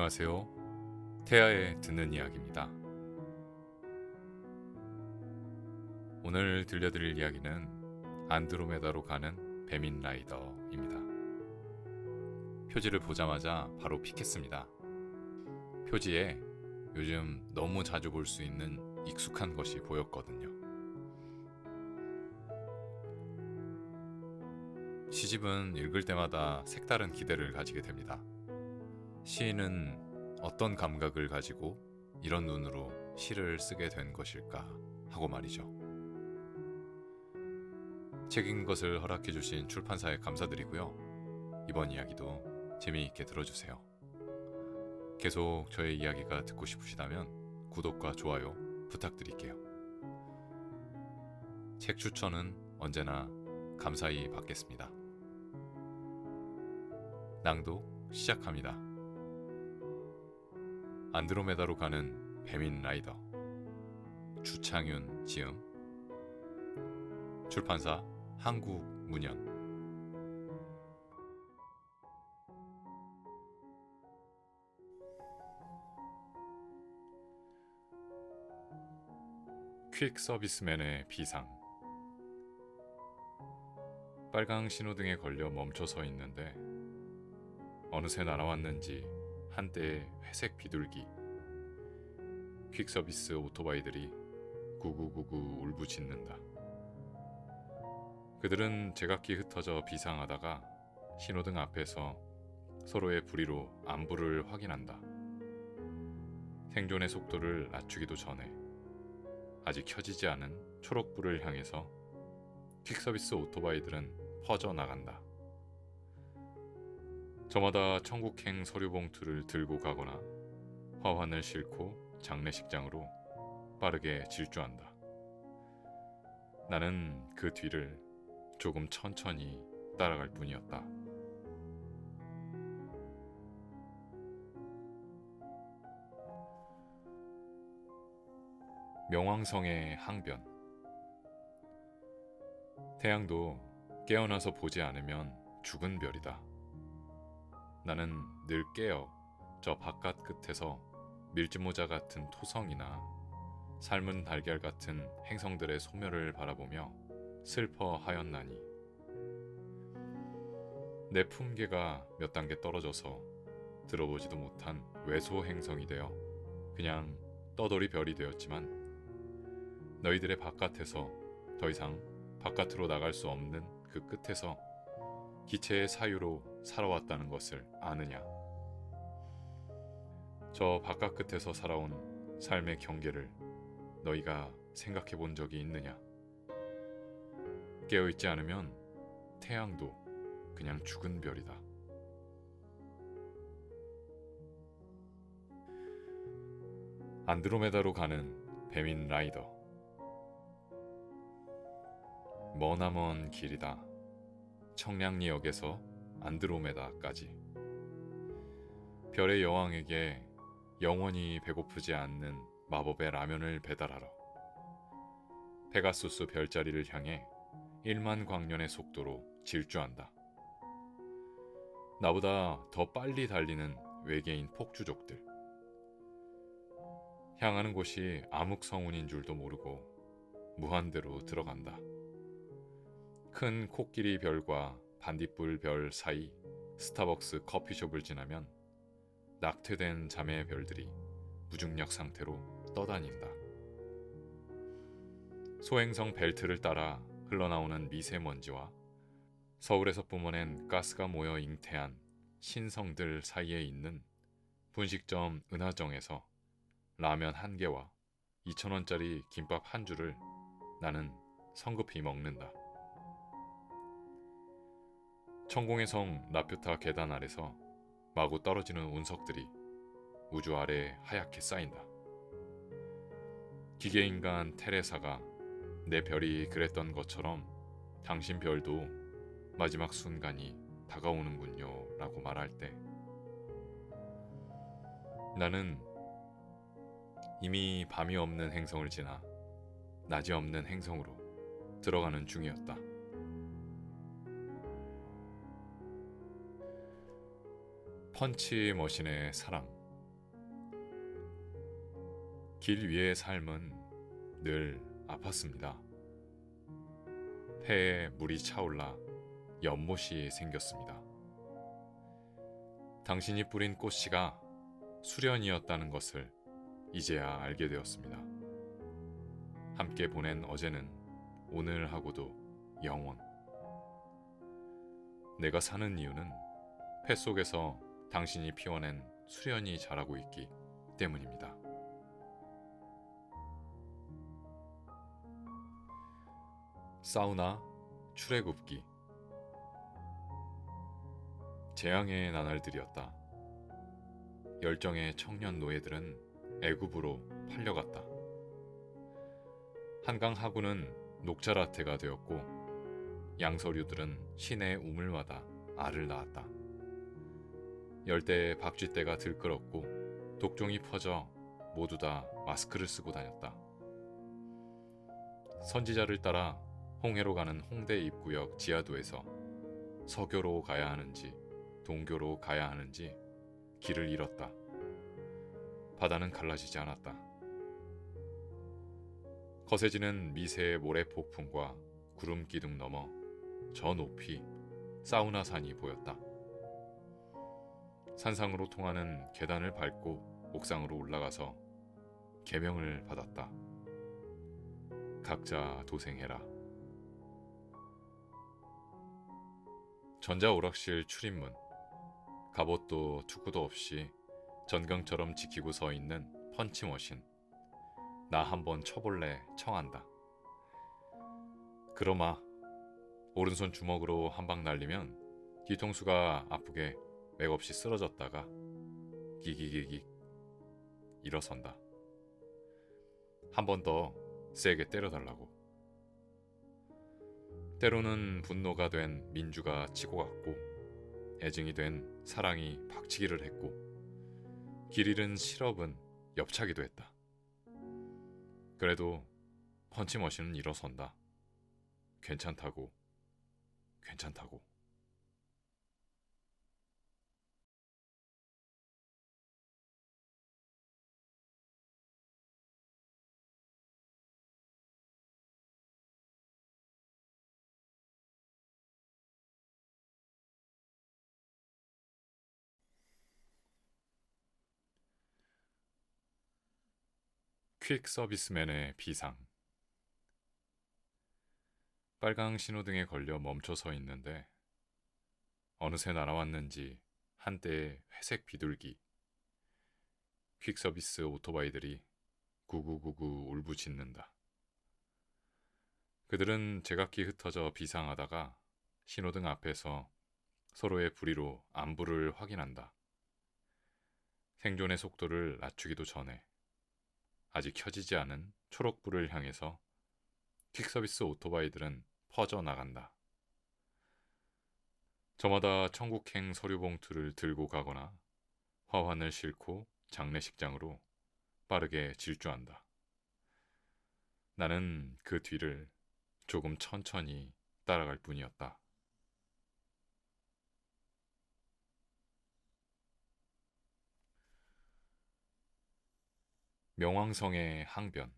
안녕하세요. 태아의 듣는 이야기입니다. 오늘 들려드릴 이야기는 안드로메다로 가는 배민 라이더입니다. 표지를 보자마자 바로 픽했습니다. 표지에 요즘 너무 자주 볼 수 있는 익숙한 것이 보였거든요. 시집은 읽을 때마다 색다른 기대를 가지게 됩니다. 시인은 어떤 감각을 가지고 이런 눈으로 시를 쓰게 된 것일까 하고 말이죠. 책 읽는 것을 허락해 주신 출판사에 감사드리고요. 이번 이야기도 재미있게 들어주세요. 계속 저의 이야기가 듣고 싶으시다면 구독과 좋아요 부탁드릴게요. 책 추천은 언제나 감사히 받겠습니다. 낭독 시작합니다. 안드로메다로 가는 배민 라이더, 주창윤 지음, 출판사 한국문연. 퀵 서비스맨의 비상. 빨강 신호등에 걸려 멈춰 서 있는데 어느새 날아왔는지 한때의 회색 비둘기, 퀵서비스 오토바이들이 구구구구 울부짖는다. 그들은 제각기 흩어져 비상하다가 신호등 앞에서 서로의 부리로 안부를 확인한다. 생존의 속도를 낮추기도 전에 아직 켜지지 않은 초록불을 향해서 퀵서비스 오토바이들은 퍼져나간다. 저마다 천국행 서류봉투를 들고 가거나 화환을 싣고 장례식장으로 빠르게 질주한다. 나는 그 뒤를 조금 천천히 따라갈 뿐이었다. 명왕성의 항변. 태양도 깨어나서 보지 않으면 죽은 별이다. 나는 늘 깨어 저 바깥 끝에서 밀짚모자 같은 토성이나 삶은 달걀 같은 행성들의 소멸을 바라보며 슬퍼하였나니, 내 품계가 몇 단계 떨어져서 들어보지도 못한 외소 행성이 되어 그냥 떠돌이 별이 되었지만, 너희들의 바깥에서 더 이상 바깥으로 나갈 수 없는 그 끝에서 기체의 사유로 살아왔다는 것을 아느냐? 저 바깥 끝에서 살아온 삶의 경계를 너희가 생각해 본 적이 있느냐? 깨어있지 않으면 태양도 그냥 죽은 별이다. 안드로메다로 가는 배민 라이더. 머나먼 길이다. 청량리역에서 안드로메다까지. 별의 여왕에게 영원히 배고프지 않는 마법의 라면을 배달하러 페가수스 별자리를 향해 1만 광년의 속도로 질주한다. 나보다 더 빨리 달리는 외계인 폭주족들. 향하는 곳이 암흑성운인 줄도 모르고 무한대로 들어간다. 큰 코끼리 별과 반딧불 별 사이 스타벅스 커피숍을 지나면 낙퇴된 자매의 별들이 무중력 상태로 떠다닌다. 소행성 벨트를 따라 흘러나오는 미세먼지와 서울에서 뿜어낸 가스가 모여 잉태한 신성들 사이에 있는 분식점 은하정에서 라면 한 개와 2,000원짜리 김밥 한 줄을 나는 성급히 먹는다. 천공의 성 라퓨타 계단 아래서 마구 떨어지는 운석들이 우주 아래에 하얗게 쌓인다. 기계인간 테레사가 내 별이 그랬던 것처럼 당신 별도 마지막 순간이 다가오는군요 라고 말할 때, 나는 이미 밤이 없는 행성을 지나 낮이 없는 행성으로 들어가는 중이었다. 펀치머신의 사랑. 길 위의 삶은 늘 아팠습니다. 폐에 물이 차올라 연못이 생겼습니다. 당신이 뿌린 꽃씨가 수련이었다는 것을 이제야 알게 되었습니다. 함께 보낸 어제는 오늘하고도 영원. 내가 사는 이유는 폐 속에서 당신이 피워낸 수련이 자라고 있기 때문입니다. 사우나 출애굽기. 재앙의 나날들이었다. 열정의 청년 노예들은 애굽으로 팔려갔다. 한강 하구는 녹자라테가 되었고 양서류들은 시내의 우물마다 알을 낳았다. 열대의 박쥐떼가 들끓었고 독종이 퍼져 모두 다 마스크를 쓰고 다녔다. 선지자를 따라 홍해로 가는 홍대 입구역 지하도에서 서교로 가야 하는지 동교로 가야 하는지 길을 잃었다. 바다는 갈라지지 않았다. 거세지는 미세의 모래 폭풍과 구름 기둥 너머 저 높이 사우나산이 보였다. 산상으로 통하는 계단을 밟고 옥상으로 올라가서 계명을 받았다. 각자 도생해라. 전자오락실 출입문. 갑옷도 투구도 없이 전경처럼 지키고 서 있는 펀치머신. 나 한번 쳐볼래 청한다. 그러마 오른손 주먹으로 한 방 날리면 뒤통수가 아프게 맥없이 쓰러졌다가 기기기기 일어선다. 한 번 더 세게 때려달라고. 때로는 분노가 된 민주가 치고 갔고 애증이 된 사랑이 박치기를 했고 길 잃은 실업은 엽차기도 했다. 그래도 펀치머신은 일어선다. 괜찮다고, 괜찮다고. 퀵 서비스맨의 비상. 빨강 신호등에 걸려 멈춰 서 있는데 어느새 날아왔는지 한때의 회색 비둘기. 퀵 서비스 오토바이들이 구구구구 울부짖는다. 그들은 제각기 흩어져 비상하다가 신호등 앞에서 서로의 부리로 안부를 확인한다. 생존의 속도를 낮추기도 전에 아직 켜지지 않은 초록불을 향해서 퀵서비스 오토바이들은 퍼져나간다. 저마다 천국행 서류봉투를 들고 가거나 화환을 싣고 장례식장으로 빠르게 질주한다. 나는 그 뒤를 조금 천천히 따라갈 뿐이었다. 명왕성의 항변.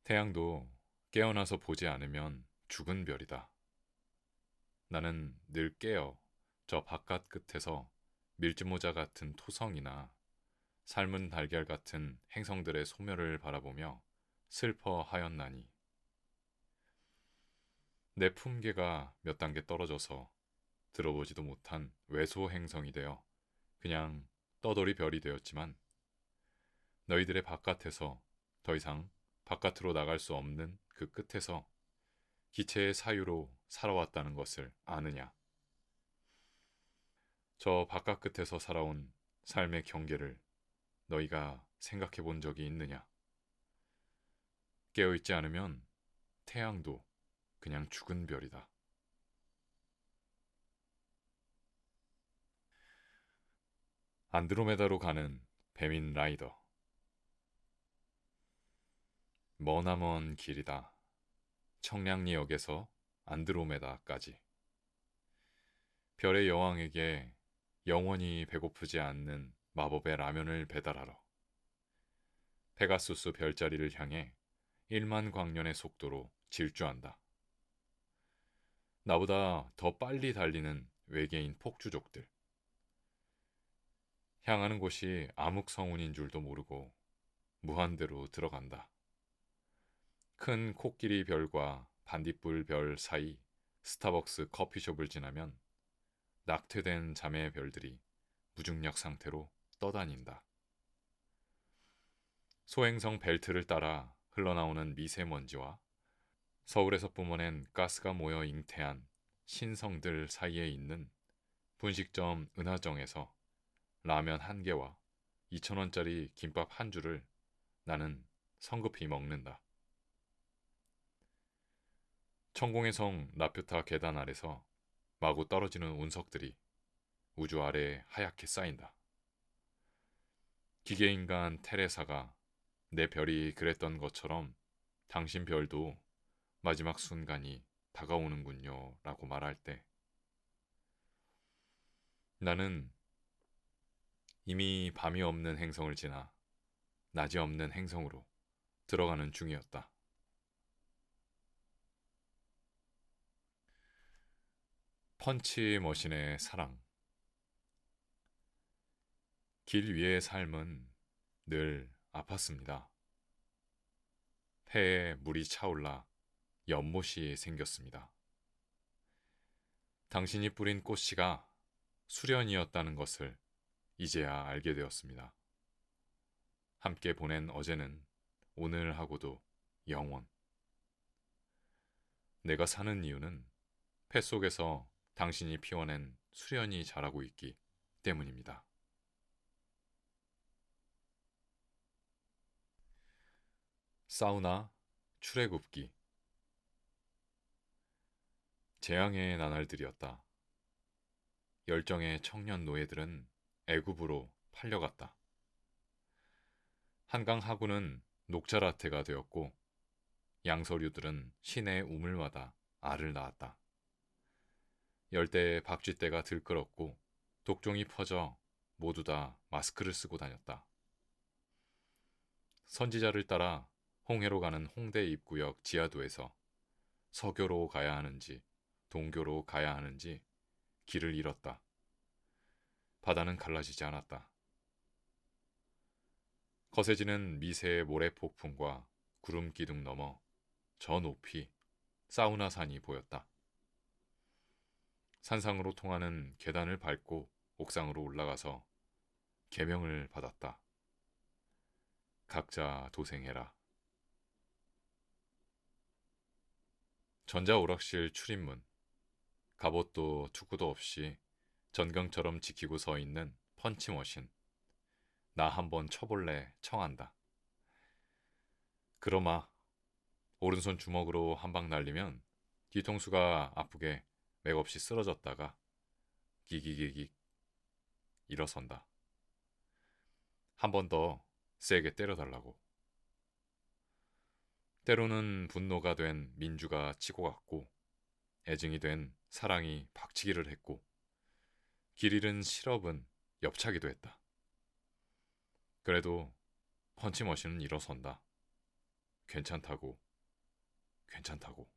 태양도 깨어나서 보지 않으면 죽은 별이다. 나는 늘 깨어 저 바깥 끝에서 밀짚모자 같은 토성이나 삶은 달걀 같은 행성들의 소멸을 바라보며 슬퍼하였나니 내 품계가 몇 단계 떨어져서 들어보지도 못한 외소 행성이 되어 그냥 떠돌이 별이 되었지만 너희들의 바깥에서 더 이상 바깥으로 나갈 수 없는 그 끝에서 기체의 사유로 살아왔다는 것을 아느냐? 저 바깥 끝에서 살아온 삶의 경계를 너희가 생각해 본 적이 있느냐? 깨어있지 않으면 태양도 그냥 죽은 별이다. 안드로메다로 가는 배민 라이더. 머나먼 길이다. 청량리역에서 안드로메다까지. 별의 여왕에게 영원히 배고프지 않는 마법의 라면을 배달하러. 페가수스 별자리를 향해 1만 광년의 속도로 질주한다. 나보다 더 빨리 달리는 외계인 폭주족들. 향하는 곳이 암흑성운인 줄도 모르고 무한대로 들어간다. 큰 코끼리 별과 반딧불 별 사이 스타벅스 커피숍을 지나면 낙퇴된 자매 별들이 무중력 상태로 떠다닌다. 소행성 벨트를 따라 흘러나오는 미세먼지와 서울에서 뿜어낸 가스가 모여 잉태한 신성들 사이에 있는 분식점 은하정에서 라면 한 개와 2,000원짜리 김밥 한 줄을 나는 성급히 먹는다. 천공의 성 라퓨타 계단 아래서 마구 떨어지는 운석들이 우주 아래에 하얗게 쌓인다. 기계인간 테레사가 내 별이 그랬던 것처럼 당신 별도 마지막 순간이 다가오는군요 라고 말할 때 나는 이미 밤이 없는 행성을 지나 낮이 없는 행성으로 들어가는 중이었다. 펀치머신의 사랑. 길 위의 삶은 늘 아팠습니다. 폐에 물이 차올라 연못이 생겼습니다. 당신이 뿌린 꽃씨가 수련이었다는 것을 이제야 알게 되었습니다. 함께 보낸 어제는 오늘하고도 영원. 내가 사는 이유는 폐 속에서 당신이 피워낸 수련이 자라고 있기 때문입니다. 사우나 출애굽기. 재앙의 나날들이었다. 열정의 청년 노예들은 애굽으로 팔려갔다. 한강 하구는 녹자라테가 되었고 양서류들은 시내의 우물마다 알을 낳았다. 열대의 박쥐떼가 들끓었고 독종이 퍼져 모두 다 마스크를 쓰고 다녔다. 선지자를 따라 홍해로 가는 홍대 입구역 지하도에서 서교로 가야 하는지 동교로 가야 하는지 길을 잃었다. 바다는 갈라지지 않았다. 거세지는 미세의 모래폭풍과 구름 기둥 너머 저 높이 사우나산이 보였다. 산상으로 통하는 계단을 밟고 옥상으로 올라가서 계명을 받았다. 각자 도생해라. 전자오락실 출입문. 갑옷도 투구도 없이 전경처럼 지키고 서 있는 펀치머신. 나 한번 쳐볼래 청한다. 그러마. 오른손 주먹으로 한 방 날리면 뒤통수가 아프게 맥없이 쓰러졌다가 기기기기 일어선다. 한 번 더 세게 때려달라고. 때로는 분노가 된 민주가 치고 갔고 애증이 된 사랑이 박치기를 했고 길 잃은 실업은 엽차기도 했다. 그래도 펀치머신은 일어선다. 괜찮다고. 괜찮다고.